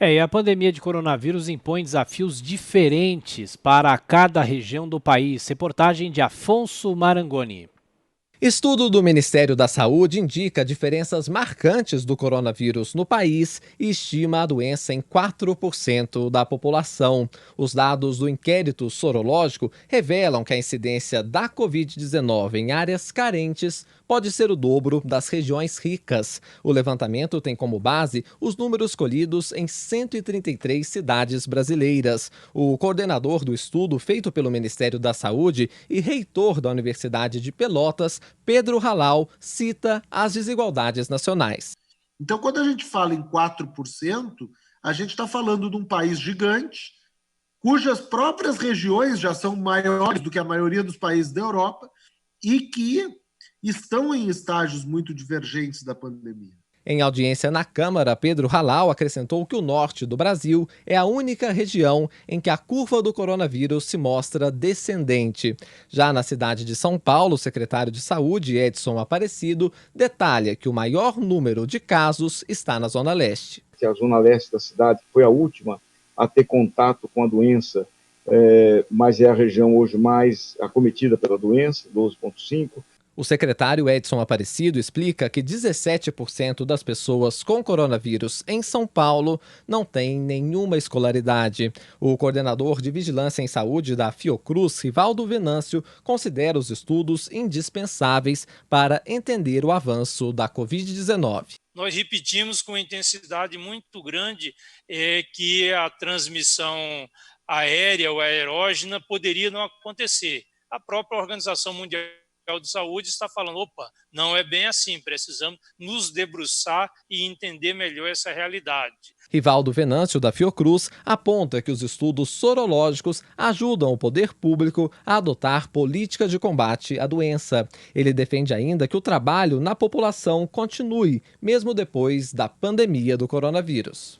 E a pandemia de coronavírus impõe desafios diferentes para cada região do país. Reportagem de Afonso Marangoni. Estudo do Ministério da Saúde indica diferenças marcantes do coronavírus no país e estima a doença em 4% da população. Os dados do inquérito sorológico revelam que a incidência da Covid-19 em áreas carentes pode ser o dobro das regiões ricas. O levantamento tem como base os números colhidos em 133 cidades brasileiras. O coordenador do estudo, feito pelo Ministério da Saúde e reitor da Universidade de Pelotas, Pedro Halal, cita as desigualdades nacionais. Então, quando a gente fala em 4%, a gente está falando de um país gigante, cujas próprias regiões já são maiores do que a maioria dos países da Europa e que estão em estágios muito divergentes da pandemia. Em audiência na Câmara, Pedro Halal acrescentou que o norte do Brasil é a única região em que a curva do coronavírus se mostra descendente. Já na cidade de São Paulo, o secretário de Saúde, Edson Aparecido, detalha que o maior número de casos está na Zona Leste. A Zona Leste da cidade foi a última a ter contato com a doença, mas é a região hoje mais acometida pela doença, 12,5%. O secretário Edson Aparecido explica que 17% das pessoas com coronavírus em São Paulo não têm nenhuma escolaridade. O coordenador de Vigilância em Saúde da Fiocruz, Rivaldo Venâncio, considera os estudos indispensáveis para entender o avanço da Covid-19. Nós repetimos com intensidade muito grande que a transmissão aérea ou aerógena poderia não acontecer. A própria Organização Mundial de Saúde está falando, não é bem assim, precisamos nos debruçar e entender melhor essa realidade. Rivaldo Venâncio, da Fiocruz, aponta que os estudos sorológicos ajudam o poder público a adotar política de combate à doença. Ele defende ainda que o trabalho na população continue, mesmo depois da pandemia do coronavírus.